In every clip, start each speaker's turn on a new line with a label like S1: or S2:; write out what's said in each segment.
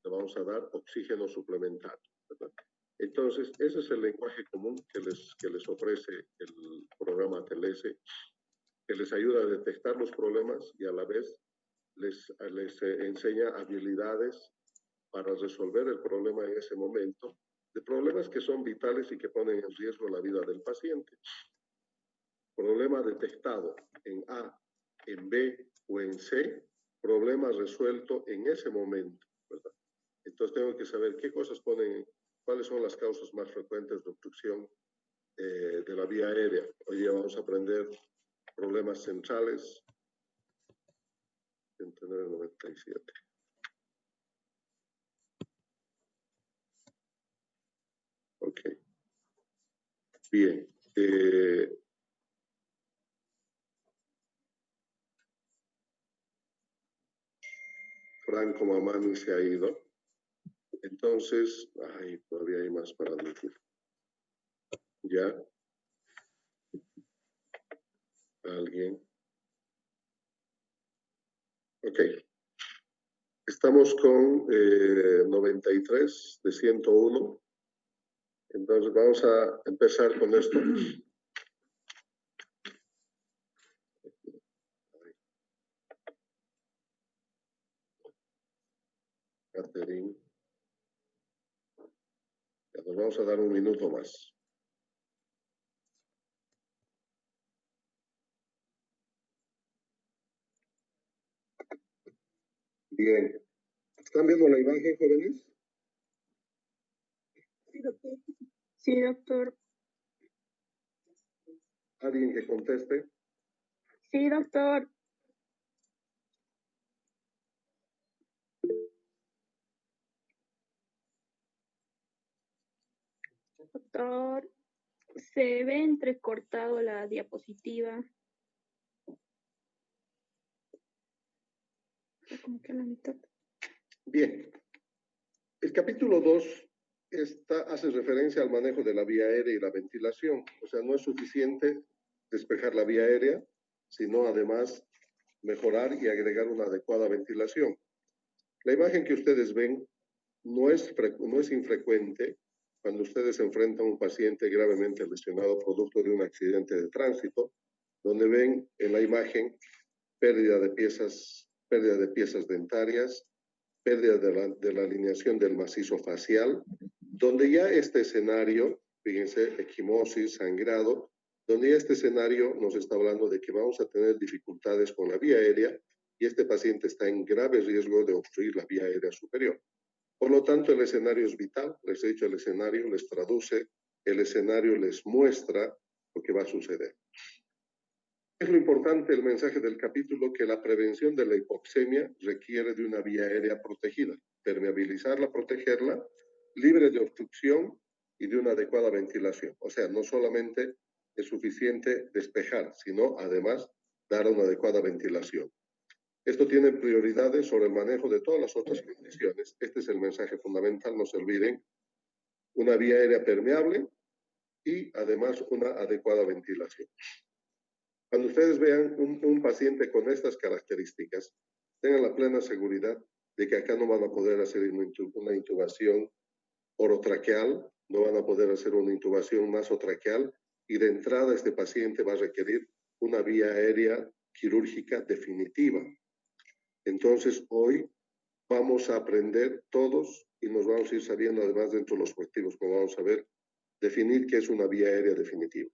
S1: le vamos a dar oxígeno suplementario, ¿verdad? Entonces, ese es el lenguaje común que les ofrece el programa TLS, que les ayuda a detectar los problemas y a la vez les enseña habilidades para resolver el problema en ese momento, de problemas que son vitales y que ponen en riesgo la vida del paciente. Problema detectado en A, en B o en C, problema resuelto en ese momento, ¿verdad? Entonces tengo que saber qué cosas ponen, cuáles son las causas más frecuentes de obstrucción de la vía aérea. Hoy día vamos a aprender problemas centrales, 197. Ok. Bien. Franco Mamani se ha ido. Entonces, todavía hay más para decir. ¿Ya? ¿Alguien? Ok. Estamos con 93 de 101. Entonces vamos a empezar con esto. Catherine. Ya nos vamos a dar un minuto más. Bien. ¿Están viendo la imagen, jóvenes?
S2: Sí, doctor. Sí, doctor.
S1: ¿Alguien que conteste?
S2: Sí, doctor. Doctor, se ve entrecortado la diapositiva. Como que a la mitad.
S1: Bien. El capítulo 2 hace referencia al manejo de la vía aérea y la ventilación. O sea, no es suficiente despejar la vía aérea, sino además mejorar y agregar una adecuada ventilación. La imagen que ustedes ven no es infrecuente cuando ustedes se enfrentan a un paciente gravemente lesionado producto de un accidente de tránsito, donde ven en la imagen pérdida de piezas dentarias, pérdida de la alineación del macizo facial, donde ya este escenario, fíjense, equimosis, sangrado, donde ya este escenario nos está hablando de que vamos a tener dificultades con la vía aérea y este paciente está en grave riesgo de obstruir la vía aérea superior. Por lo tanto, el escenario es vital. Les he dicho, el escenario les traduce, el escenario les muestra lo que va a suceder. Es lo importante el mensaje del capítulo, que la prevención de la hipoxemia requiere de una vía aérea protegida, permeabilizarla, protegerla, libre de obstrucción y de una adecuada ventilación. O sea, no solamente es suficiente despejar, sino además dar una adecuada ventilación. Esto tiene prioridades sobre el manejo de todas las otras condiciones. Este es el mensaje fundamental, no se olviden. Una vía aérea permeable y además una adecuada ventilación. Cuando ustedes vean un paciente con estas características, tengan la plena seguridad de que acá no van a poder hacer una intubación orotraqueal, no van a poder hacer una intubación nasotraqueal y de entrada este paciente va a requerir una vía aérea quirúrgica definitiva. Entonces, hoy vamos a aprender todos y nos vamos a ir sabiendo, además dentro de los objetivos, como vamos a ver, definir qué es una vía aérea definitiva.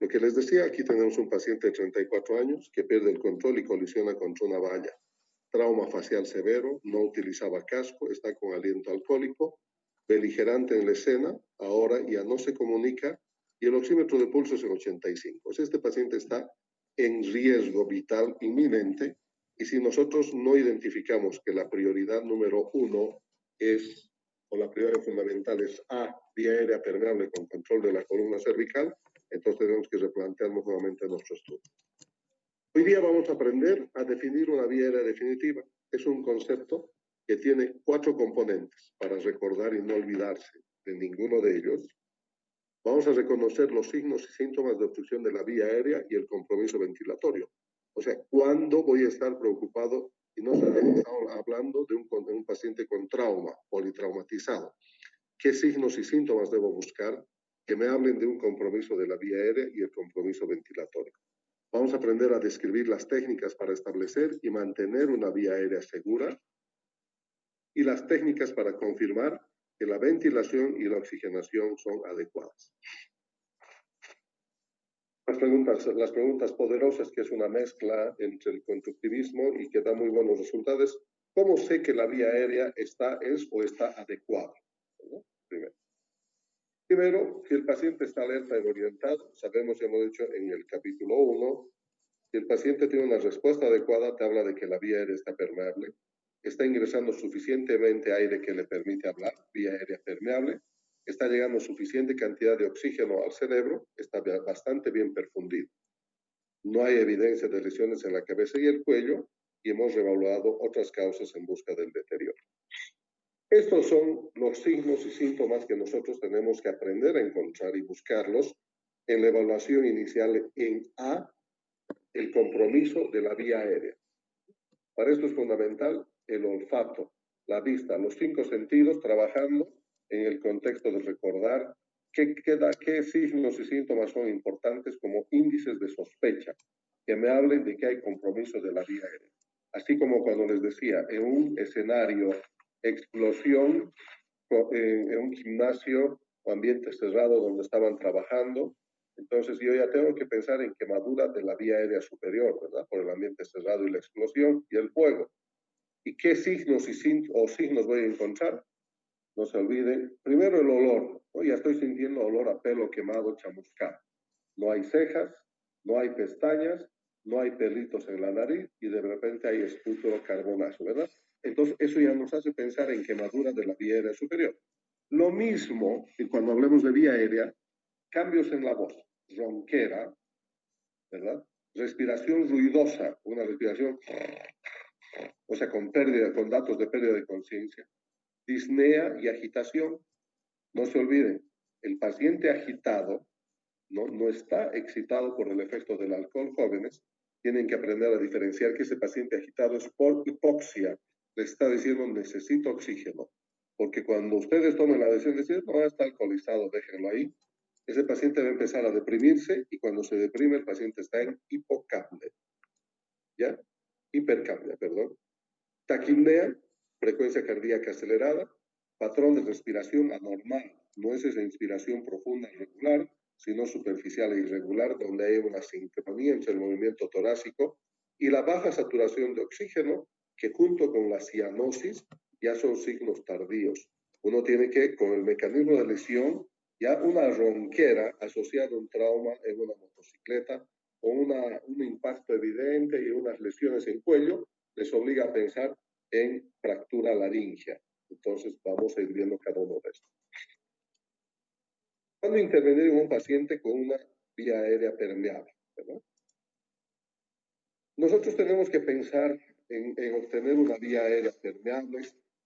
S1: Lo que les decía, aquí tenemos un paciente de 34 años que pierde el control y colisiona contra una valla. Trauma facial severo, no utilizaba casco, está con aliento alcohólico, beligerante en la escena, ahora ya no se comunica y el oxímetro de pulso es en 85. O sea, este paciente está en riesgo vital inminente. Y si nosotros no identificamos que la prioridad número 1 es, o la prioridad fundamental es A, vía aérea permeable con control de la columna cervical, entonces tenemos que replantearnos nuevamente nuestro estudio. Hoy día vamos a aprender a definir una vía aérea definitiva. Es un concepto que tiene 4 componentes para recordar y no olvidarse de ninguno de ellos. Vamos a reconocer los signos y síntomas de obstrucción de la vía aérea y el compromiso ventilatorio. O sea, ¿cuándo voy a estar preocupado? Y no solamente estamos hablando de un paciente con trauma, politraumatizado. ¿Qué signos y síntomas debo buscar? Que me hablen de un compromiso de la vía aérea y el compromiso ventilatorio. Vamos a aprender a describir las técnicas para establecer y mantener una vía aérea segura y las técnicas para confirmar que la ventilación y la oxigenación son adecuadas. Las preguntas poderosas, que es una mezcla entre el constructivismo y que da muy buenos resultados. ¿Cómo sé que la vía aérea es o está adecuada? ¿No? Primero, si el paciente está alerta y orientado, sabemos, ya hemos dicho en el capítulo 1, si el paciente tiene una respuesta adecuada, te habla de que la vía aérea está permeable, está ingresando suficientemente aire que le permite hablar, vía aérea permeable, está llegando suficiente cantidad de oxígeno al cerebro, está bastante bien perfundido. No hay evidencia de lesiones en la cabeza y el cuello, y hemos reevaluado otras causas en busca del deterioro. Estos son los signos y síntomas que nosotros tenemos que aprender a encontrar y buscarlos en la evaluación inicial en A, el compromiso de la vía aérea. Para esto es fundamental el olfato, la vista, los 5 sentidos trabajando en el contexto de recordar qué signos y síntomas son importantes como índices de sospecha, que me hablen de que hay compromiso de la vía aérea. Así como cuando les decía, en un escenario, explosión, en un gimnasio o ambiente cerrado donde estaban trabajando, entonces yo ya tengo que pensar en quemadura de la vía aérea superior, ¿verdad? Por el ambiente cerrado y la explosión y el fuego. ¿Y qué signos signos voy a encontrar? No se olviden, primero el olor. Oh, ya estoy sintiendo olor a pelo quemado, chamuscado. No hay cejas, no hay pestañas, no hay pelitos en la nariz y de repente hay espútero carbonazo, ¿verdad? Entonces eso ya nos hace pensar en quemadura de la vía aérea superior. Lo mismo que cuando hablemos de vía aérea, cambios en la voz, ronquera, ¿verdad? Respiración ruidosa, una respiración, o sea, con datos de pérdida de conciencia, disnea y agitación. No se olviden, el paciente agitado no está excitado por el efecto del alcohol, jóvenes. Tienen que aprender a diferenciar que ese paciente agitado es por hipoxia. Le está diciendo, necesito oxígeno. Porque cuando ustedes tomen la decisión de decir, no, está alcoholizado, déjenlo ahí, ese paciente va a empezar a deprimirse y cuando se deprime el paciente está en hipocapnia. ¿Ya? Hipercapnia, perdón. Taquipnea, frecuencia cardíaca acelerada, patrón de respiración anormal. No es esa inspiración profunda y regular, sino superficial e irregular, donde hay una sincronía entre el movimiento torácico y la baja saturación de oxígeno, que junto con la cianosis ya son signos tardíos. Uno tiene que, con el mecanismo de lesión, ya una ronquera asociada a un trauma en una motocicleta o un impacto evidente y unas lesiones en cuello, les obliga a pensar en fractura laringea. Entonces vamos a ir viendo cada uno de estos. ¿Cuándo intervenir en un paciente con una vía aérea permeable? ¿Verdad? Nosotros tenemos que pensar en obtener una vía aérea permeable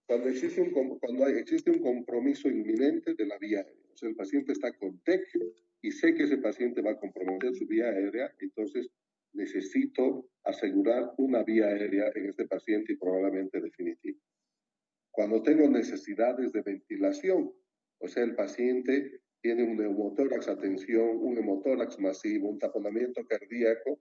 S1: cuando existe un compromiso inminente de la vía aérea. O sea, el paciente está con TEC y sé que ese paciente va a comprometer su vía aérea, entonces necesito asegurar una vía aérea en este paciente y probablemente definitiva. Cuando tengo necesidades de ventilación, o sea, el paciente tiene un neumotórax a tensión, un hemotórax masivo, un taponamiento cardíaco,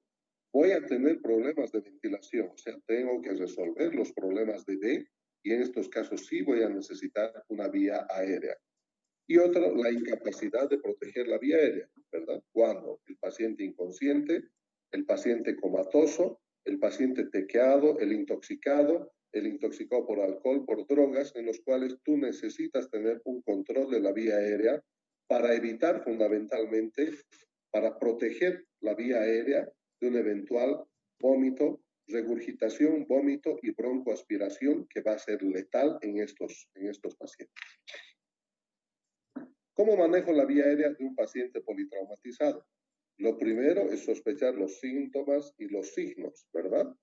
S1: voy a tener problemas de ventilación, o sea, tengo que resolver los problemas de D y en estos casos sí voy a necesitar una vía aérea. Y otra, la incapacidad de proteger la vía aérea, ¿verdad? Cuando el paciente inconsciente, el paciente comatoso, el paciente tequeado, el intoxicado por alcohol, por drogas, en los cuales tú necesitas tener un control de la vía aérea para evitar fundamentalmente, para proteger la vía aérea de un eventual vómito, regurgitación, vómito y broncoaspiración que va a ser letal en estos pacientes. ¿Cómo manejo la vía aérea de un paciente politraumatizado? Lo primero es sospechar los síntomas y los signos, ¿verdad?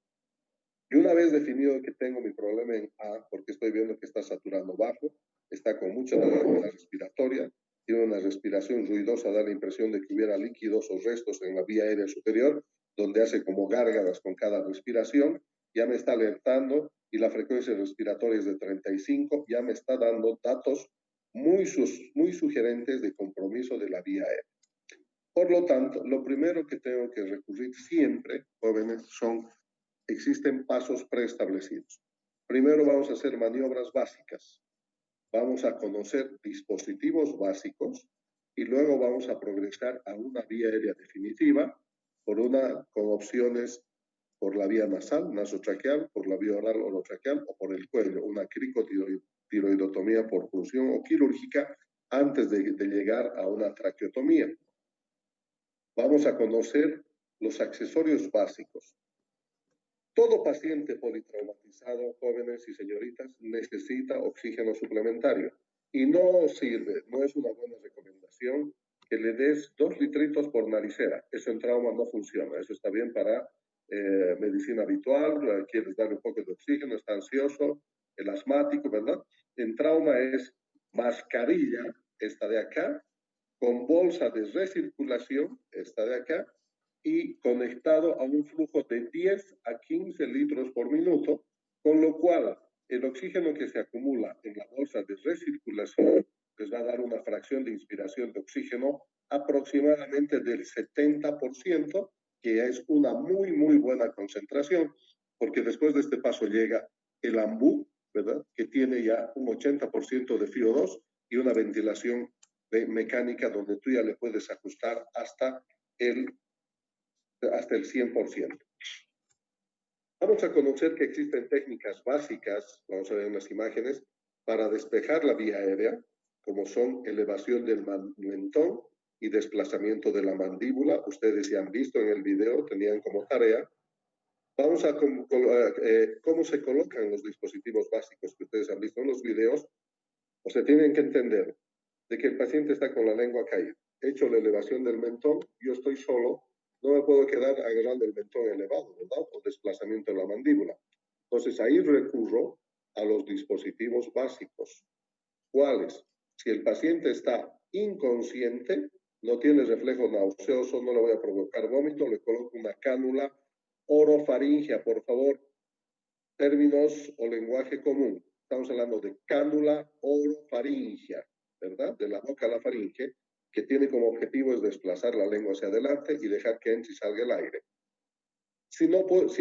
S1: Y una vez definido que tengo mi problema en A, porque estoy viendo que está saturando bajo, está con mucha dificultad respiratoria, tiene una respiración ruidosa, da la impresión de que hubiera líquidos o restos en la vía aérea superior, donde hace como gárgaras con cada respiración, ya me está alertando y la frecuencia respiratoria es de 35, ya me está dando datos muy sugerentes de compromiso de la vía aérea. Por lo tanto, lo primero que tengo que recurrir siempre, jóvenes, existen pasos preestablecidos. Primero vamos a hacer maniobras básicas. Vamos a conocer dispositivos básicos y luego vamos a progresar a una vía aérea definitiva con opciones por la vía nasal, nasotraqueal, por la vía oral orotraqueal o por el cuello, una cricotiroidotomía por punción o quirúrgica antes de llegar a una traqueotomía. Vamos a conocer los accesorios básicos. Todo paciente politraumatizado, jóvenes y señoritas, necesita oxígeno suplementario. Y no sirve, no es una buena recomendación que le des 2 litritos por naricera. Eso en trauma no funciona. Eso está bien para medicina habitual, quieres darle un poco de oxígeno, está ansioso, el asmático, ¿verdad? En trauma es mascarilla, esta de acá, con bolsa de recirculación, esta de acá, y conectado a un flujo de 10 a 15 litros por minuto, con lo cual el oxígeno que se acumula en la bolsa de recirculación les va a dar una fracción de inspiración de oxígeno aproximadamente del 70%, que es una muy buena concentración, porque después de este paso llega el AMBU, ¿verdad? Que tiene ya un 80% de FiO2 y una ventilación mecánica donde tú ya le puedes ajustar hasta el 100%. Vamos a conocer que existen técnicas básicas, vamos a ver en las imágenes, para despejar la vía aérea, como son elevación del mentón y desplazamiento de la mandíbula. Ustedes ya han visto en el video, tenían como tarea. Vamos a cómo se colocan los dispositivos básicos que ustedes han visto en los videos. O sea, tienen que entender de que el paciente está con la lengua caída. He hecho la elevación del mentón, yo estoy solo, no me puedo quedar agarrando el mentón elevado, ¿verdad? O desplazamiento de la mandíbula. Entonces ahí recurro a los dispositivos básicos. ¿Cuáles? Si el paciente está inconsciente, no tiene reflejo nauseoso, no le voy a provocar vómito, le coloco una cánula orofaringea, por favor. Términos o lenguaje común. Estamos hablando de cánula orofaringea, ¿verdad? De la boca a la faringe, que tiene como objetivo es desplazar la lengua hacia adelante y dejar que entre y salga el aire. Si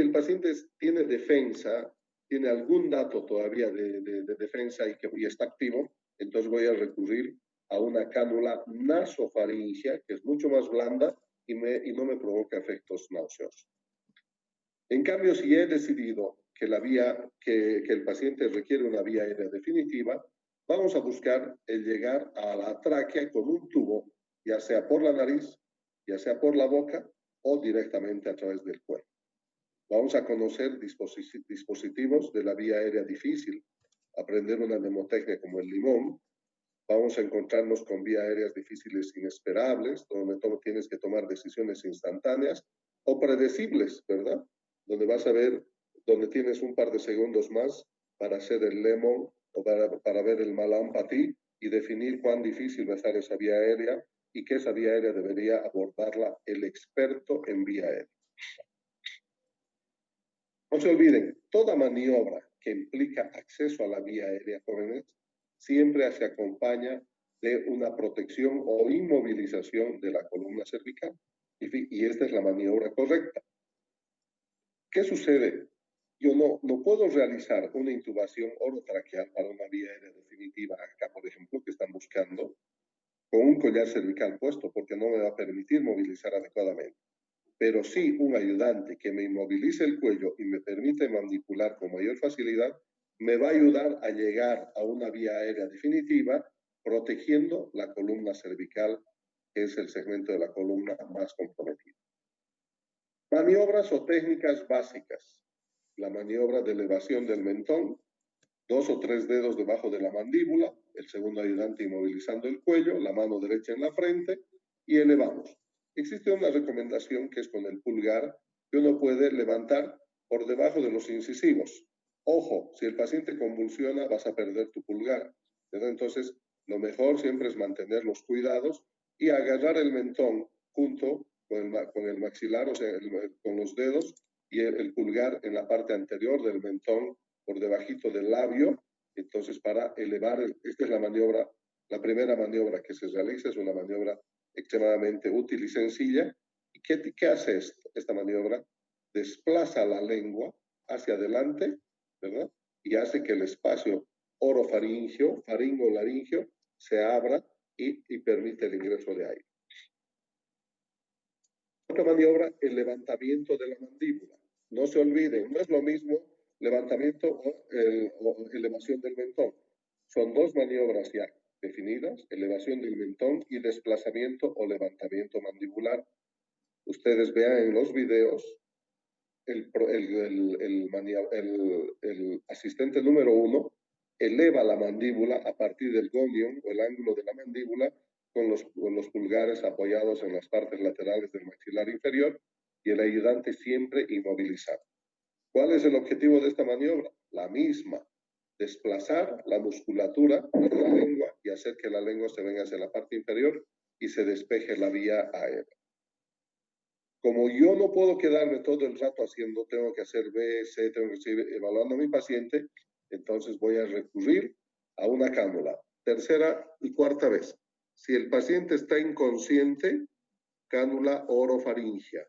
S1: el paciente tiene defensa, tiene algún dato todavía de defensa y está activo, entonces voy a recurrir a una cánula nasofaringea, que es mucho más blanda y no me provoca efectos nauseosos. En cambio, si he decidido que el paciente requiere una vía aérea definitiva, vamos a buscar el llegar a la tráquea con un tubo, ya sea por la nariz, ya sea por la boca o directamente a través del cuello. Vamos a conocer dispositivos de la vía aérea difícil, aprender una mnemotecnia como el limón. Vamos a encontrarnos con vías aéreas difíciles inesperables, donde tienes que tomar decisiones instantáneas o predecibles, ¿verdad? Donde vas a ver, donde tienes un par de segundos más para hacer el lemon o para ver el malampatí y definir cuán difícil va a estar esa vía aérea y que esa vía aérea debería abordarla el experto en vía aérea. No se olviden, toda maniobra que implica acceso a la vía aérea, jóvenes, siempre se acompaña de una protección o inmovilización de la columna cervical. Y esta es la maniobra correcta. ¿Qué sucede? Yo no puedo realizar una intubación orotraqueal para una vía aérea definitiva, acá por ejemplo, que están buscando, con un collar cervical puesto, porque no me va a permitir movilizar adecuadamente. Pero sí un ayudante que me inmovilice el cuello y me permite manipular con mayor facilidad, me va a ayudar a llegar a una vía aérea definitiva, protegiendo la columna cervical, que es el segmento de la columna más comprometido. Maniobras o técnicas básicas. La maniobra de elevación del mentón, 2 o 3 dedos debajo de la mandíbula, el segundo ayudante inmovilizando el cuello, la mano derecha en la frente y elevamos. Existe una recomendación que es con el pulgar, que uno puede levantar por debajo de los incisivos. Ojo, si el paciente convulsiona vas a perder tu pulgar, ¿verdad? Entonces, lo mejor siempre es mantener los cuidados y agarrar el mentón junto con el maxilar, o sea, con los dedos y el pulgar en la parte anterior del mentón por debajito del labio. Entonces, para elevar, esta es la maniobra, la primera maniobra que se realiza, es una maniobra extremadamente útil y sencilla. ¿Y qué hace esta maniobra? Desplaza la lengua hacia adelante, ¿verdad? Y hace que el espacio orofaringeo, faringo-laringeo, se abra y permite el ingreso de aire. Otra maniobra, el levantamiento de la mandíbula. No se olviden, no es lo mismo levantamiento o elevación del mentón. Son dos maniobras ya definidas, elevación del mentón y desplazamiento o levantamiento mandibular. Ustedes vean en los videos, el asistente número 1 eleva la mandíbula a partir del gonium o el ángulo de la mandíbula con los pulgares apoyados en las partes laterales del maxilar inferior y el ayudante siempre inmovilizado. ¿Cuál es el objetivo de esta maniobra? La misma, desplazar la musculatura de la lengua y hacer que la lengua se venga hacia la parte inferior y se despeje la vía aérea. Como yo no puedo quedarme todo el rato haciendo, tengo que hacer B, C, tengo que seguir evaluando a mi paciente, entonces voy a recurrir a una cánula. Tercera y cuarta vez. Si el paciente está inconsciente, cánula orofaringea.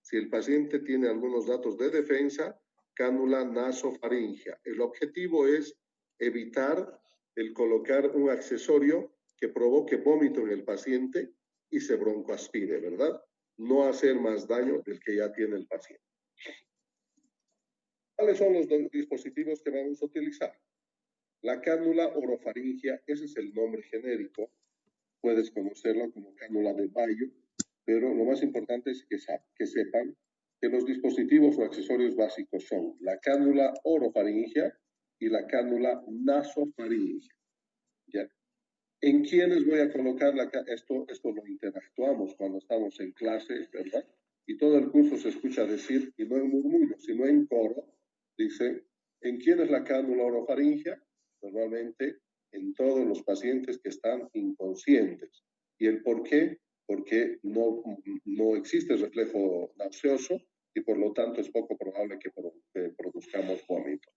S1: Si el paciente tiene algunos datos de defensa, cánula nasofaringea. El objetivo es evitar el colocar un accesorio que provoque vómito en el paciente y se broncoaspire, ¿verdad? No hacer más daño del que ya tiene el paciente. ¿Cuáles son los dispositivos que vamos a utilizar? La cánula orofaringea, ese es el nombre genérico. Puedes conocerlo como cánula de Bayo, pero lo más importante es que sepan que los dispositivos o accesorios básicos son la cánula orofaringea y la cánula nasofaringea. ¿Ya? ¿En quiénes voy a colocar esto lo interactuamos cuando estamos en clase, ¿verdad? Y todo el curso se escucha decir, y no en murmullo, sino en coro, dice, ¿en quién es la cánula orofaringea? Normalmente en todos los pacientes que están inconscientes. ¿Y el por qué? Porque no existe reflejo nauseoso y por lo tanto es poco probable que produzcamos vómito.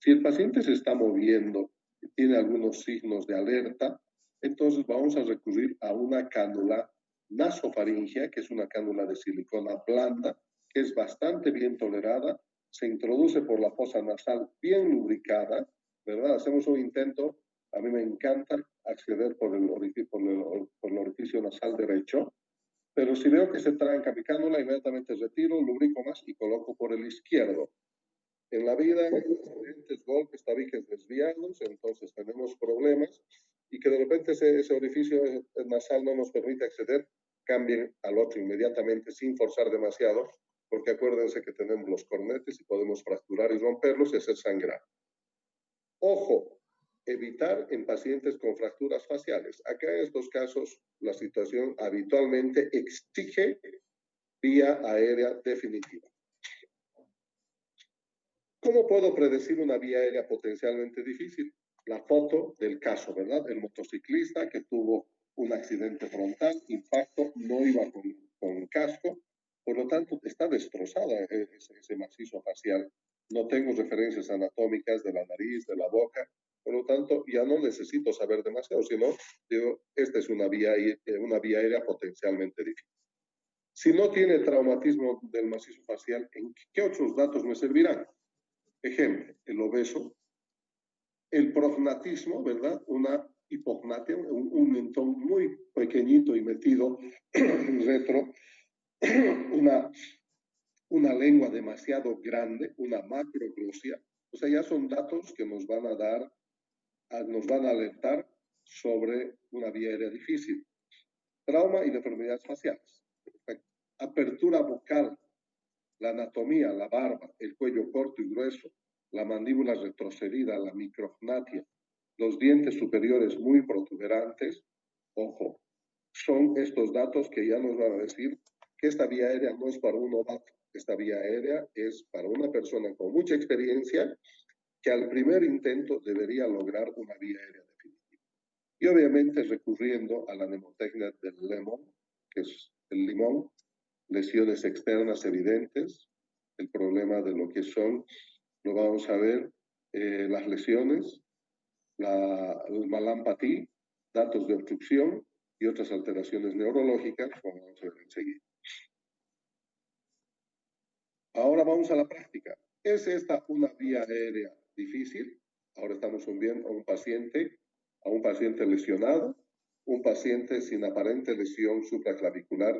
S1: Si el paciente se está moviendo y tiene algunos signos de alerta, entonces vamos a recurrir a una cánula nasofaringea, que es una cánula de silicona blanda, que es bastante bien tolerada, se introduce por la fosa nasal bien lubricada, ¿verdad? Hacemos un intento, a mí me encanta acceder por el orificio nasal derecho, pero si veo que se tranca mi cánula, inmediatamente retiro, lubrico más y coloco por el izquierdo. En la vida hay diferentes golpes, tabiques desviados, entonces tenemos problemas y que de repente ese orificio nasal no nos permite acceder, cambien al otro inmediatamente sin forzar demasiado, porque acuérdense que tenemos los cornetes y podemos fracturar y romperlos y hacer sangrar. Ojo, evitar en pacientes con fracturas faciales. Acá en estos casos la situación habitualmente exige vía aérea definitiva. ¿Cómo puedo predecir una vía aérea potencialmente difícil? La foto del caso, ¿verdad? El motociclista que tuvo un accidente frontal, impacto, no iba con casco, por lo tanto está destrozada ese macizo facial. No tengo referencias anatómicas de la nariz, de la boca, por lo tanto ya no necesito saber demasiado, sino digo, esta es una vía aérea potencialmente difícil. Si no tiene traumatismo del macizo facial, ¿en qué otros datos me servirán? Ejemplo, el obeso, el prognatismo, ¿verdad? Una hipognatia, un mentón muy pequeñito y metido retro, una lengua demasiado grande, una macroglosia. O sea, ya son datos que nos van a alertar sobre una vía aérea difícil. Trauma y deformidades faciales. Apertura vocal, la anatomía, la barba, el cuello corto y grueso, la mandíbula retrocedida, la micrognatia, los dientes superiores muy protuberantes, ojo, son estos datos que ya nos van a decir que esta vía aérea no es para un novato, esta vía aérea es para una persona con mucha experiencia que al primer intento debería lograr una vía aérea definitiva. Y obviamente recurriendo a la mnemotecnia del lemon, que es el limón, lesiones externas evidentes, el problema de lo que son, lo vamos a ver las lesiones, el malampatí, datos de obstrucción y otras alteraciones neurológicas, como vamos a ver enseguida. Ahora vamos a la práctica. ¿Es esta una vía aérea difícil? Ahora estamos viendo a un paciente lesionado, un paciente sin aparente lesión supraclavicular,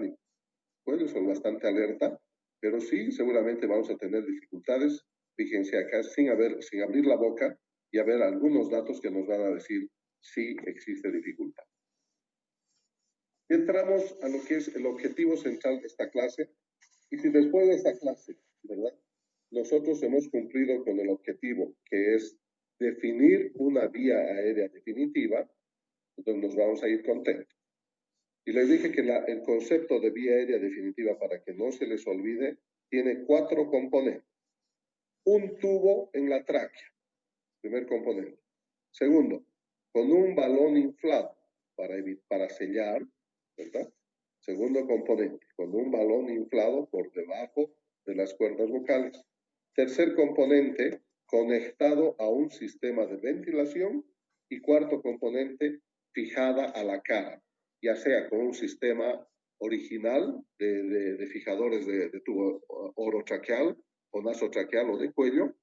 S1: puede ser bastante alerta, pero sí, seguramente vamos a tener dificultades. Fíjense acá, sin abrir la boca, y a ver algunos datos que nos van a decir si existe dificultad. Entramos a lo que es el objetivo central de esta clase, y si después de esta clase, ¿verdad?, nosotros hemos cumplido con el objetivo, que es definir una vía aérea definitiva, entonces nos vamos a ir contentos. Y les dije que el concepto de vía aérea definitiva, para que no se les olvide, tiene 4 componentes. Un tubo en la tráquea, primer componente. Segundo, con un balón inflado para sellar, ¿verdad? Segundo componente, con un balón inflado por debajo de las cuerdas vocales. Tercer componente, conectado a un sistema de ventilación. Y cuarto componente, fijada a la cara, ya sea con un sistema original de fijadores de tubo orotraqueal o nasotraqueal o de cuello,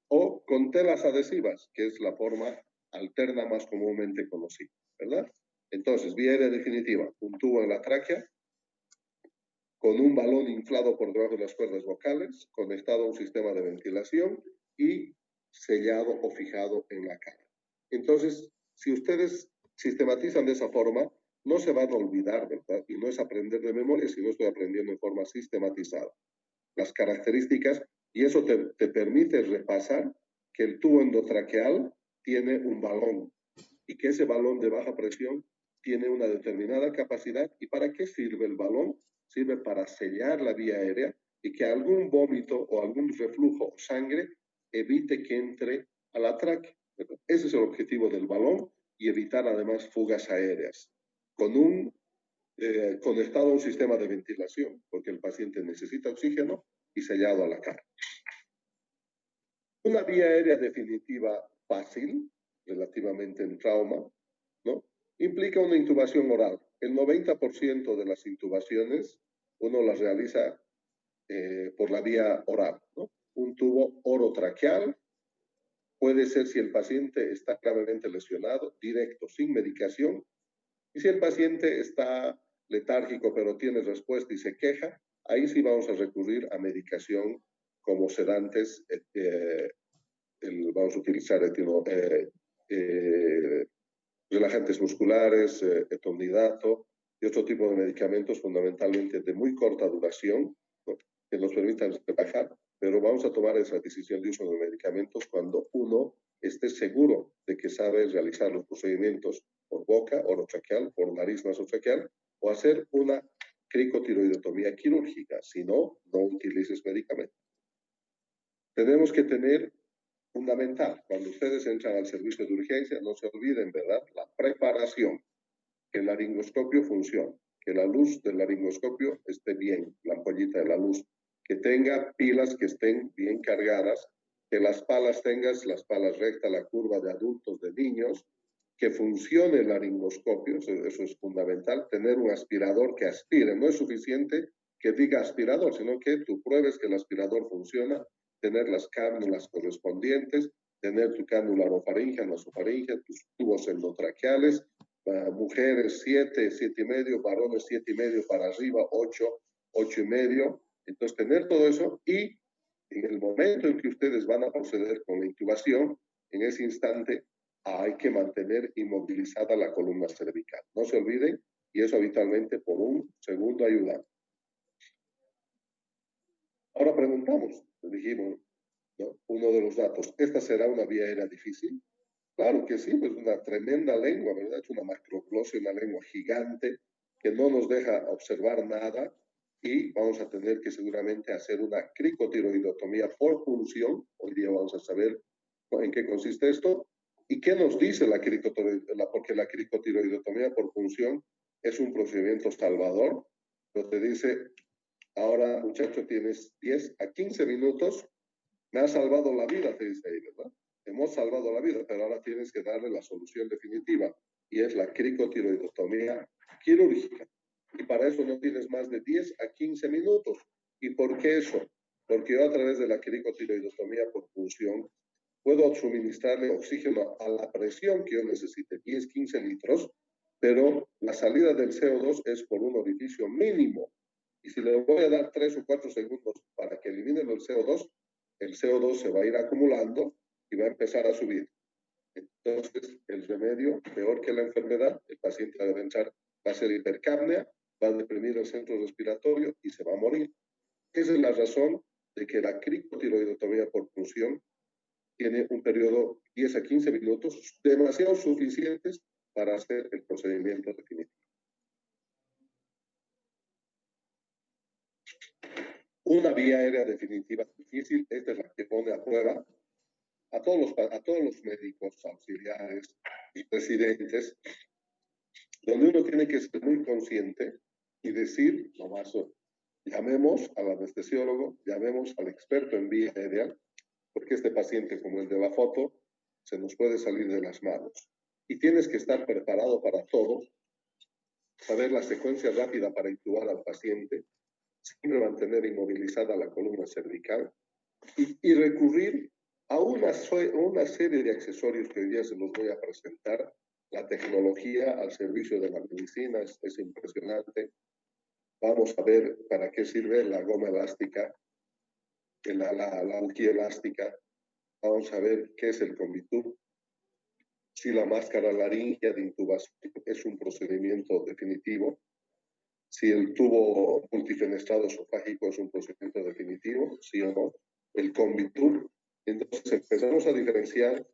S1: o con telas adhesivas, que es la forma alterna más comúnmente conocida, ¿verdad? Entonces, vía aérea definitiva, un tubo en la tráquea, con un balón inflado por debajo de las cuerdas vocales, conectado a un sistema de ventilación y sellado o fijado en la cara. Entonces, si ustedes sistematizan de esa forma, no se van a olvidar, ¿verdad? Y no es aprender de memoria, sino estoy aprendiendo en forma sistematizada las características, y eso te permite repasar que el tubo endotraqueal tiene un balón y que ese balón de baja presión tiene una determinada capacidad. ¿Y para qué sirve el balón? Sirve para sellar la vía aérea y que algún vómito o algún reflujo o sangre evite que entre a la tráquea. Ese es el objetivo del balón, y evitar además fugas aéreas con un conectado a un sistema de ventilación, porque el paciente necesita oxígeno, y sellado a la cara. Una vía aérea definitiva fácil, relativamente en trauma, ¿no?, implica una intubación oral. El 90% de las intubaciones uno las realiza por la vía oral, ¿no? Un tubo orotraqueal puede ser, si el paciente está gravemente lesionado, directo, sin medicación. Y si el paciente está letárgico pero tiene respuesta y se queja, ahí sí vamos a recurrir a medicación como sedantes. Vamos a utilizar relajantes musculares, etonidato y otro tipo de medicamentos, fundamentalmente de muy corta duración, ¿no?, que nos permitan relajar, pero vamos a tomar esa decisión de uso de medicamentos cuando uno esté seguro de que sabe realizar los procedimientos por boca, orotraqueal, por nariz nasotraqueal, o hacer una cricotiroidotomía quirúrgica. Si no, no utilices medicamentos. Tenemos que tener, fundamental, cuando ustedes entran al servicio de urgencia, no se olviden, ¿verdad?, la preparación, que el laringoscopio funcione, que la luz del laringoscopio esté bien, la ampollita de la luz, que tenga pilas que estén bien cargadas, que las palas tengas las palas rectas, la curva de adultos, de niños, que funcione el laringoscopio, eso es fundamental, tener un aspirador que aspire. No es suficiente que diga aspirador, sino que tú pruebes que el aspirador funciona, tener las cánulas correspondientes, tener tu cánula orofaringea, nasofaringea, tus tubos endotraqueales, mujeres 7, 7,5, varones 7,5 para arriba, 8, 8,5. Entonces, tener todo eso, y en el momento en que ustedes van a proceder con la intubación, en ese instante hay que mantener inmovilizada la columna cervical. No se olviden, y eso habitualmente por un segundo ayudante. Ahora preguntamos, dijimos, ¿no?, uno de los datos, ¿esta será una vía aérea difícil? Claro que sí, pues una tremenda lengua, ¿verdad? Es una macroglosia, una lengua gigante que no nos deja observar nada, y vamos a tener que seguramente hacer una cricotiroidotomía por punción. Hoy día vamos a saber en qué consiste esto y qué nos dice la cricotiroidotomía, porque la cricotiroidotomía por punción es un procedimiento salvador. Pero te dice, ahora muchacho, tienes 10 a 15 minutos, me ha salvado la vida, te dice ahí, ¿verdad? hemos salvado la vida, pero ahora tienes que darle la solución definitiva, y es la cricotiroidectomía quirúrgica. Y para eso no tienes más de 10 a 15 minutos. ¿Y por qué eso? Porque yo a través de la cricotiroidectomía por punción puedo suministrarle oxígeno a la presión que yo necesite, 10, 15 litros, pero la salida del CO2 es por un orificio mínimo. Y si le voy a dar 3 o 4 segundos para que elimine el CO2 se va a ir acumulando y va a empezar a subir. Entonces, el remedio, peor que la enfermedad, el paciente va a ser hipercapnia, va a deprimir el centro respiratorio y se va a morir. Esa es la razón de que la cricotiroidectomía por punción tiene un periodo 10 a 15 minutos demasiado suficientes para hacer el procedimiento definitivo. Una vía aérea definitiva difícil, esta es la que pone a prueba a todos los médicos auxiliares y residentes, donde uno tiene que ser muy consciente y decir, nomás, llamemos al anestesiólogo, llamemos al experto en vía aérea, porque este paciente, como el de la foto, se nos puede salir de las manos. Y tienes que estar preparado para todo, saber la secuencia rápida para intubar al paciente, siempre mantener inmovilizada la columna cervical y recurrir a una serie de accesorios que hoy día se los voy a presentar. La tecnología al servicio de la medicina es impresionante. Vamos a ver para qué sirve la goma elástica, la horquilla elástica. Vamos a ver qué es el Combitub, si la máscara laríngea de intubación es un procedimiento definitivo, si el tubo multifenestrado esofágico es un procedimiento definitivo, sí o no, el Combitub. Entonces empezamos a diferenciar,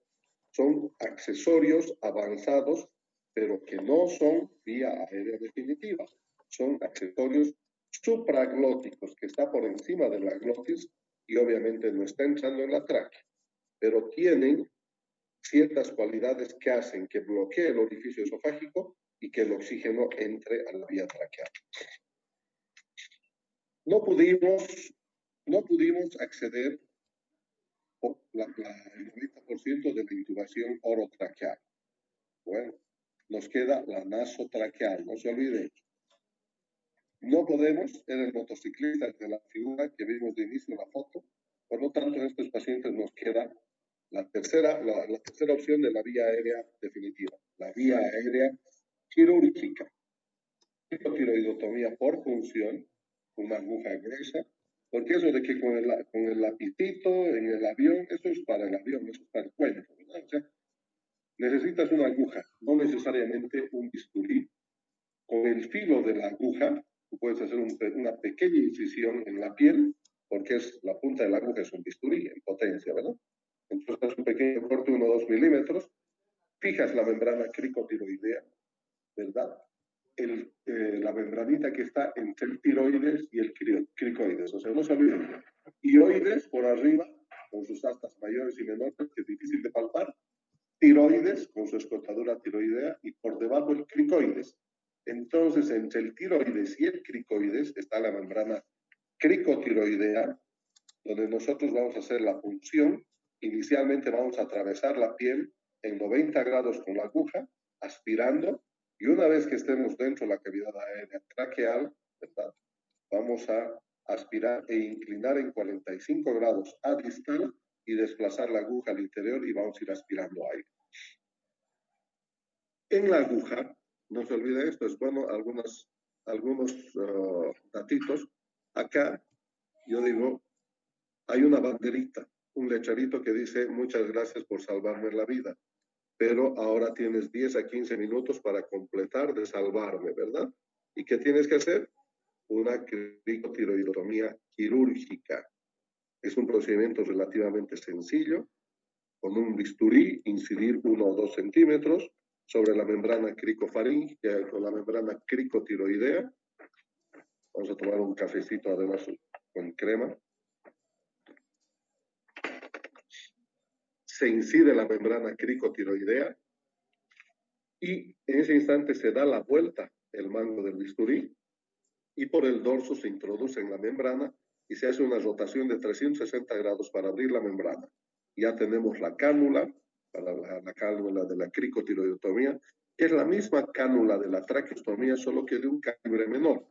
S1: son accesorios avanzados, pero que no son vía aérea definitiva, son accesorios supraglóticos, que está por encima de la glotis y obviamente no está entrando en la tráquea, pero tienen ciertas cualidades que hacen que bloquee el orificio esofágico y que el oxígeno entre a la vía traqueal. No pudimos acceder el 90% de la intubación orotraqueal. Bueno, nos queda la nasotraqueal, no se olviden. No podemos, era el motociclista de la figura que vimos de inicio en la foto, por lo tanto en estos pacientes nos queda la tercera opción de la vía aérea definitiva, la vía aérea quirúrgica. Tiroidotomía por punción, una aguja gruesa, porque eso de que con el lapicito en el avión, eso es para el avión, eso es para el cuento, ¿verdad? O sea, necesitas una aguja, no necesariamente un bisturí. Con el filo de la aguja, tú puedes hacer una pequeña incisión en la piel, porque la punta de la aguja es un bisturí en potencia, ¿verdad? Entonces, es un pequeño corte, 1 o 2 milímetros, fijas la membrana cricotiroidea, ¿verdad? La membranita que está entre el tiroides y el cricoides, o sea, no se olviden. Ioides por arriba, con sus astas mayores y menores, que es difícil de palpar, tiroides con su escotadura tiroidea y por debajo el cricoides. Entonces, entre el tiroides y el cricoides está la membrana cricotiroidea, donde nosotros vamos a hacer la punción. Inicialmente vamos a atravesar la piel en 90 grados con la aguja, aspirando, y una vez que estemos dentro de la cavidad aérea traqueal, ¿verdad? Vamos a aspirar e inclinar en 45 grados a distal y desplazar la aguja al interior y vamos a ir aspirando aire. En la aguja, no se olvide esto, es bueno, algunos datitos. Acá, yo digo, hay una banderita, un lecherito que dice, muchas gracias por salvarme la vida, pero ahora tienes 10 a 15 minutos para completar de salvarme, ¿verdad? ¿Y qué tienes que hacer? Una cricotiroidotomía quirúrgica. Es un procedimiento relativamente sencillo, con un bisturí, incidir 1 o 2 centímetros sobre la membrana cricofaríngea, con la membrana cricotiroidea. Vamos a tomar un cafecito además con crema. Se incide la membrana cricotiroidea y en ese instante se da la vuelta el mango del bisturí y por el dorso se introduce en la membrana y se hace una rotación de 360 grados para abrir la membrana. Ya tenemos la cánula, para la cánula de la cricotiroidotomía, que es la misma cánula de la traqueostomía, solo que de un calibre menor.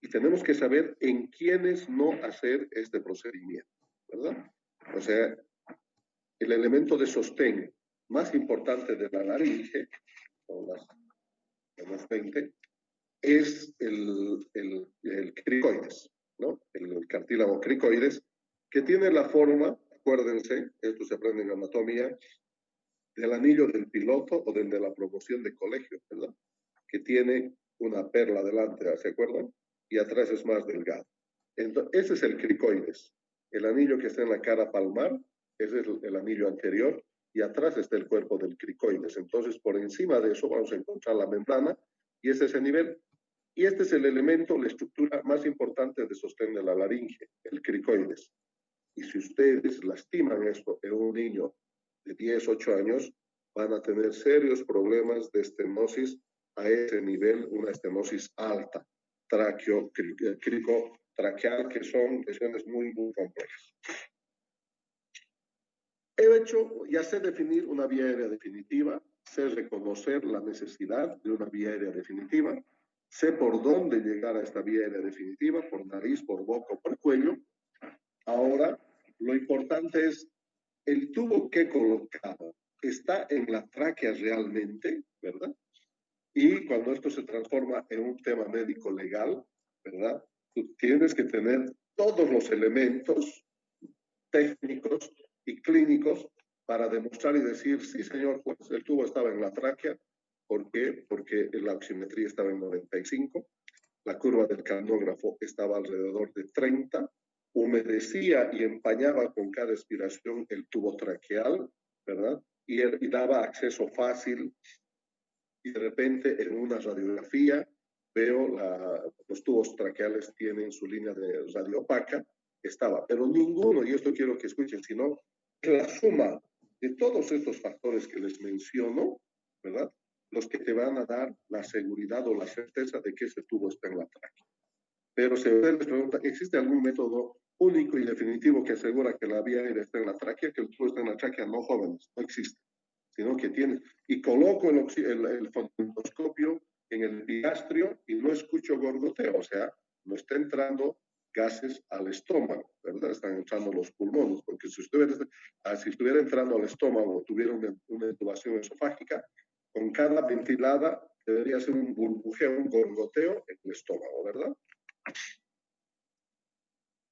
S1: Y tenemos que saber en quiénes no hacer este procedimiento, ¿verdad? O sea, el elemento de sostén más importante de la laringe, son las 20, es el cricoides, ¿no? El cartílago cricoides, que tiene la forma, acuérdense, esto se aprende en anatomía, del anillo del piloto o del de la promoción de colegio, ¿verdad? Que tiene una perla delante, ¿se acuerdan? Y atrás es más delgado. Entonces, ese es el cricoides. El anillo que está en la cara palmar, ese es el anillo anterior, y atrás está el cuerpo del cricoides. Entonces, por encima de eso vamos a encontrar la membrana, y ese es el nivel. Y este es el elemento, la estructura más importante de sostén de la laringe, el cricoides. Y si ustedes lastiman esto en un niño de 10, 8 años, van a tener serios problemas de estenosis a ese nivel, una estenosis alta, cricotraqueal, que son lesiones muy, muy complejas. He hecho, ya sé definir una vía aérea definitiva, sé reconocer la necesidad de una vía aérea definitiva, sé por dónde llegar a esta vía aérea definitiva, por nariz, por boca o por cuello. Ahora, lo importante es el tubo que he colocado. ¿Está en la tráquea realmente, verdad? Y cuando esto se transforma en un tema médico legal, ¿verdad? Tú tienes que tener todos los elementos técnicos y clínicos para demostrar y decir, sí, señor juez, el tubo estaba en la tráquea. ¿Por qué? Porque la oximetría estaba en 95, la curva del canógrafo estaba alrededor de 30, humedecía y empañaba con cada expiración el tubo traqueal, ¿verdad? Y daba acceso fácil. Y de repente en una radiografía veo los tubos traqueales tienen su línea de radio opaca, estaba, pero ninguno, y esto quiero que escuchen, sino la suma de todos estos factores que les menciono, ¿verdad? Los que te van a dar la seguridad o la certeza de que ese tubo está en la tráquea. Pero si ustedes les preguntan, ¿existe algún método único y definitivo que asegura que la vía aérea está en la tráquea, que el tubo está en la tráquea? No, jóvenes, no existe. Sino que tiene, y coloco el fonendoscopio en el epigastrio y no escucho gorgoteo, o sea, no está entrando gases al estómago, ¿verdad? Están entrando los pulmones, porque si estuviera entrando al estómago o tuviera una intubación esofágica, con cada ventilada debería ser un burbujeo, un gorgoteo en el estómago, ¿verdad?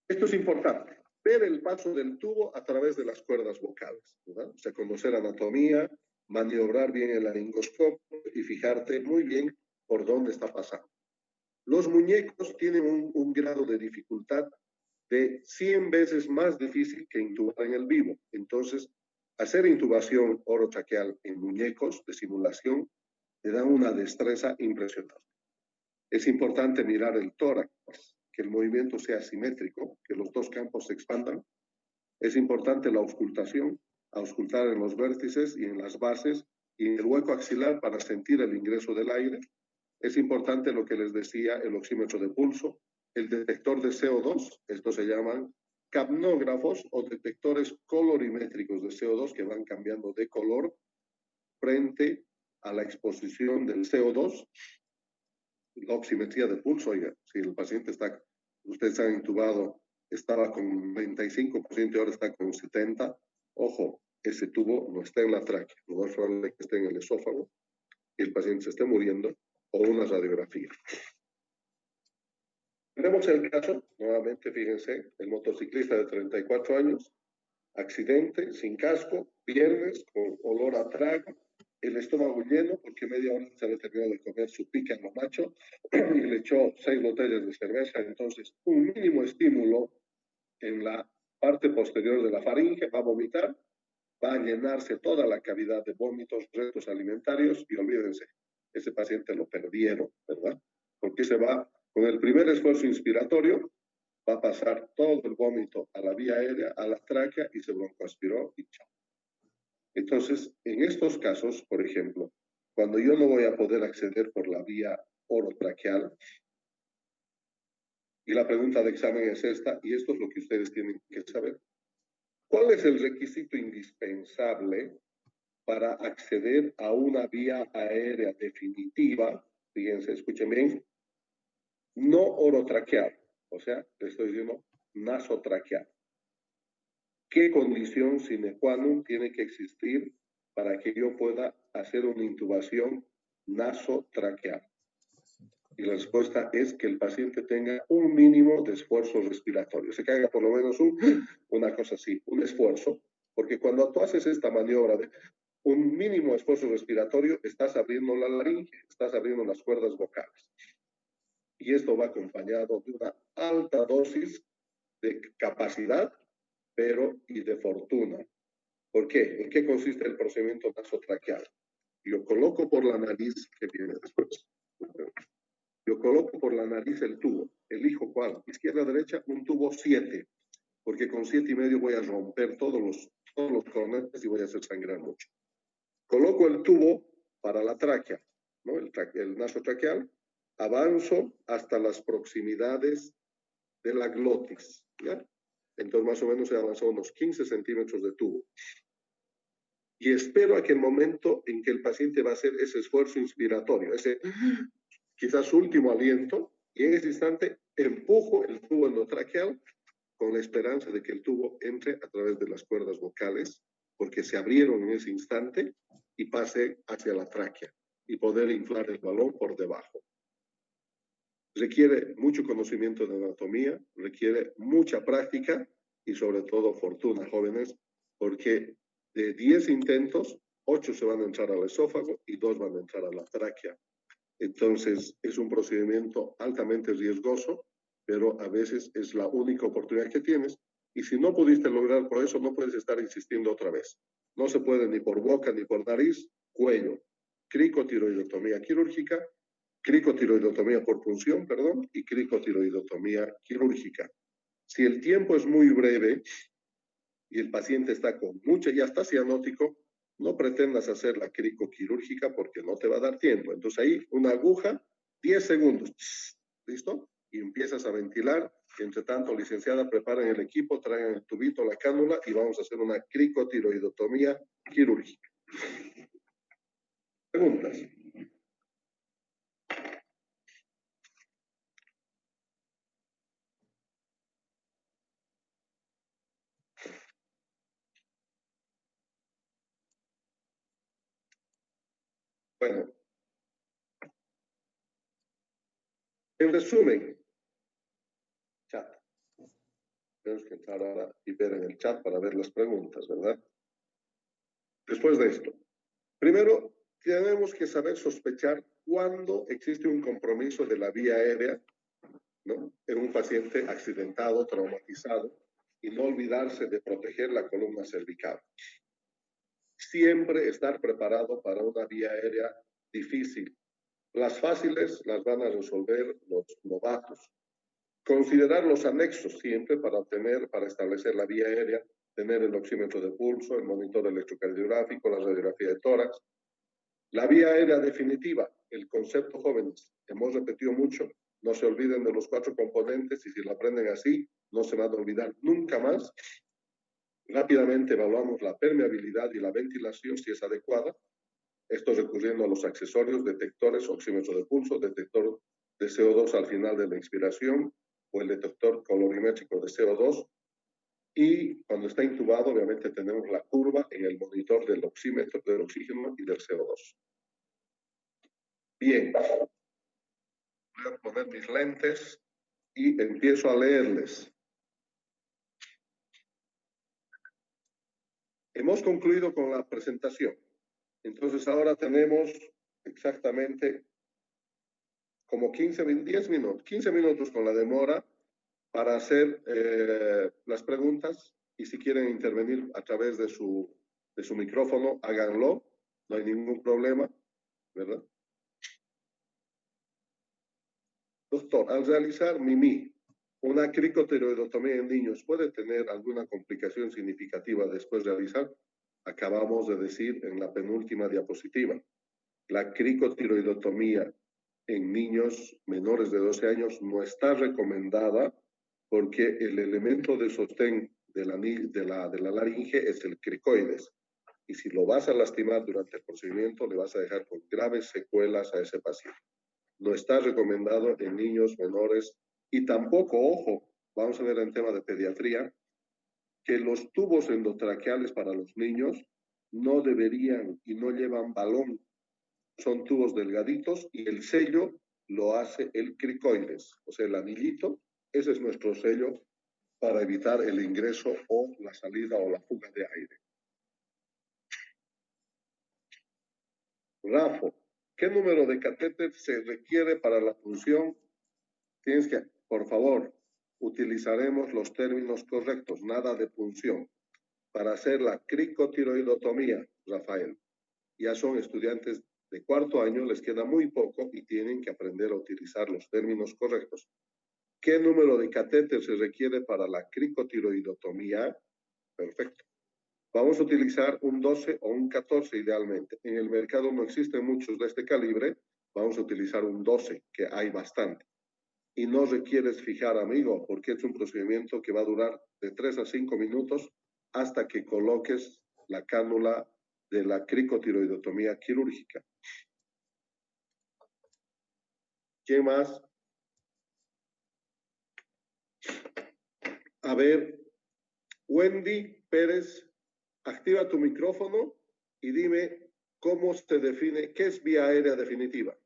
S1: Esto es importante, ver el paso del tubo a través de las cuerdas vocales, ¿verdad? O sea, conocer anatomía, maniobrar bien el laringoscopio y fijarte muy bien por dónde está pasando. Los muñecos tienen un grado de dificultad de 100 veces más difícil que intubar en el vivo. Entonces, hacer intubación orotraqueal en muñecos de simulación te da una destreza impresionante. Es importante mirar el tórax, que el movimiento sea simétrico, que los dos campos se expandan. Es importante la auscultación, auscultar en los vértices y en las bases y en el hueco axilar para sentir el ingreso del aire. Es importante lo que les decía, el oxímetro de pulso, el detector de CO2, estos se llaman capnógrafos o detectores colorimétricos de CO2 que van cambiando de color frente a la exposición del CO2. La oximetría de pulso, oiga, si el paciente está, ustedes han intubado, estaba con 95% y ahora está con 70%, ojo, ese tubo no está en la tráquea, lo más probable es que esté en el esófago y el paciente se esté muriendo, o una radiografía. Tenemos el caso, nuevamente, fíjense, el motociclista de 34 años, accidente, sin casco, viernes, con olor a trago, el estómago lleno, porque media hora se había terminado de comer su pica en lo macho, y le echó 6 botellas de cerveza. Entonces, un mínimo estímulo en la parte posterior de la faringe, va a vomitar, va a llenarse toda la cavidad de vómitos, restos alimentarios, y olvídense, ese paciente lo perdieron, ¿verdad? Porque se va, con el primer esfuerzo inspiratorio, va a pasar todo el vómito a la vía aérea, a la tráquea, y se broncoaspiró y chao. Entonces, en estos casos, por ejemplo, cuando yo no voy a poder acceder por la vía orotraqueal, y la pregunta de examen es esta, y esto es lo que ustedes tienen que saber. ¿Cuál es el requisito indispensable para acceder a una vía aérea definitiva? Fíjense, escuchen bien, no orotraqueal, o sea, le estoy diciendo nasotraqueal. ¿Qué condición sine qua non tiene que existir para que yo pueda hacer una intubación nasotraqueal? Y la respuesta es que el paciente tenga un mínimo de esfuerzo respiratorio, se que haga por lo menos una cosa así, un esfuerzo, porque cuando tú haces esta maniobra de un mínimo esfuerzo respiratorio, estás abriendo la laringe, estás abriendo las cuerdas vocales. Y esto va acompañado de una alta dosis de capacidad, pero y de fortuna. ¿Por qué? ¿En qué consiste el procedimiento nasotraqueal? Yo coloco por la nariz, que viene después. Yo coloco por la nariz el tubo. Elijo cuál. Izquierda, derecha, un tubo 7. Porque con 7,5 voy a romper todos los cornetes y voy a hacer sangrar mucho. Coloco el tubo para la tráquea, ¿no? El nasotraqueal. Avanzo hasta las proximidades de la glotis, ¿ya? Entonces más o menos he avanzado unos 15 centímetros de tubo. Y espero a que el momento en que el paciente va a hacer ese esfuerzo inspiratorio, ese quizás último aliento, y en ese instante empujo el tubo endotraqueal con la esperanza de que el tubo entre a través de las cuerdas vocales, porque se abrieron en ese instante y pase hacia la tráquea y poder inflar el balón por debajo. Requiere mucho conocimiento de anatomía, requiere mucha práctica y sobre todo fortuna, jóvenes, porque de 10 intentos, 8 se van a entrar al esófago y 2 van a entrar a la tráquea. Entonces, es un procedimiento altamente riesgoso, pero a veces es la única oportunidad que tienes. Y si no pudiste lograr por eso, no puedes estar insistiendo otra vez. No se puede ni por boca ni por nariz, cuello. Cricotiroidotomía quirúrgica, cricotiroidotomía por punción, perdón, y cricotiroidotomía quirúrgica. Si el tiempo es muy breve y el paciente está con mucha, ya está cianótico, no pretendas hacer la cricoquirúrgica porque no te va a dar tiempo. Entonces ahí una aguja, 10 segundos, ¿listo? Y empiezas a ventilar. Entre tanto, licenciada, preparen el equipo, traigan el tubito, la cánula y vamos a hacer una cricotiroidotomía quirúrgica. Preguntas. Bueno, en resumen, chat. Tenemos que entrar ahora y ver en el chat para ver las preguntas, ¿verdad? Después de esto, primero tenemos que saber sospechar cuándo existe un compromiso de la vía aérea, ¿no? En un paciente accidentado, traumatizado, y no olvidarse de proteger la columna cervical. Siempre estar preparado para una vía aérea difícil. Las fáciles las van a resolver los novatos. Considerar los anexos siempre para establecer la vía aérea, tener el oxímetro de pulso, el monitor electrocardiográfico, la radiografía de tórax. La vía aérea definitiva, el concepto, jóvenes, hemos repetido mucho, no se olviden de los 4 componentes y si lo aprenden así, no se van a olvidar nunca más. Rápidamente evaluamos la permeabilidad y la ventilación si es adecuada. Esto recurriendo a los accesorios, detectores, oxímetro de pulso, detector de CO2 al final de la inspiración o el detector colorimétrico de CO2. Y cuando está intubado, obviamente tenemos la curva en el monitor del oxímetro, del oxígeno y del CO2. Bien, voy a poner mis lentes y empiezo a leerles. Hemos concluido con la presentación. Entonces ahora tenemos exactamente como 15 minutos con la demora para hacer las preguntas y si quieren intervenir a través de su micrófono, háganlo, no hay ningún problema, ¿verdad? Doctor, al realizar una cricotiroidotomía en niños, ¿puede tener alguna complicación significativa después de realizar? Acabamos de decir en la penúltima diapositiva, la cricotiroidotomía en niños menores de 12 años no está recomendada porque el elemento de sostén de la laringe es el cricoides. Y si lo vas a lastimar durante el procedimiento, le vas a dejar con graves secuelas a ese paciente. No está recomendado en niños menores y tampoco, ojo, vamos a ver en tema de pediatría, que los tubos endotraqueales para los niños no deberían y no llevan balón. Son tubos delgaditos y el sello lo hace el cricoides, o sea, el anillito, ese es nuestro sello para evitar el ingreso o la salida o la fuga de aire. Rafo, ¿qué número de catéter se requiere para la punción? Tienes que, por favor, utilizaremos los términos correctos, nada de punción. Para hacer la cricotiroidotomía, Rafael, ya son estudiantes de cuarto año, les queda muy poco y tienen que aprender a utilizar los términos correctos. ¿Qué número de catéter se requiere para la cricotiroidotomía? Perfecto. Vamos a utilizar un 12 o un 14 idealmente. En el mercado no existen muchos de este calibre. Vamos a utilizar un 12, que hay bastante. Y no requieres fijar, amigo, porque es un procedimiento que va a durar de 3 a 5 minutos hasta que coloques la cánula de la cricotiroidotomía quirúrgica. ¿Quién más? A ver, Wendy Pérez, activa tu micrófono y dime cómo se define, qué es vía aérea definitiva.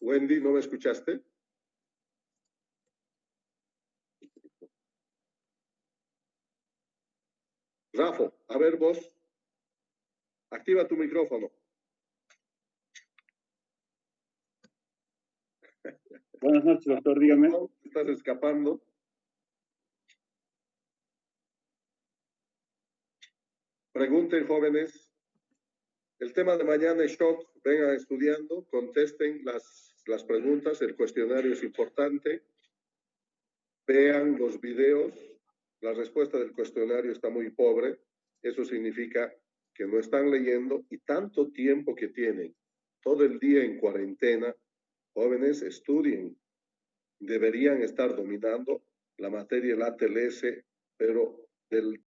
S1: Wendy, ¿no me escuchaste? Rafa, a ver vos, activa tu micrófono.
S3: Buenas noches, doctor, dígame.
S1: ¿Estás escapando? Pregunten, jóvenes. El tema de mañana es shock. Vengan estudiando, contesten las preguntas. El cuestionario es importante. Vean los videos. La respuesta del cuestionario está muy pobre. Eso significa que no están leyendo y tanto tiempo que tienen todo el día en cuarentena. Jóvenes, estudien. Deberían estar dominando la materia del ATLS, pero del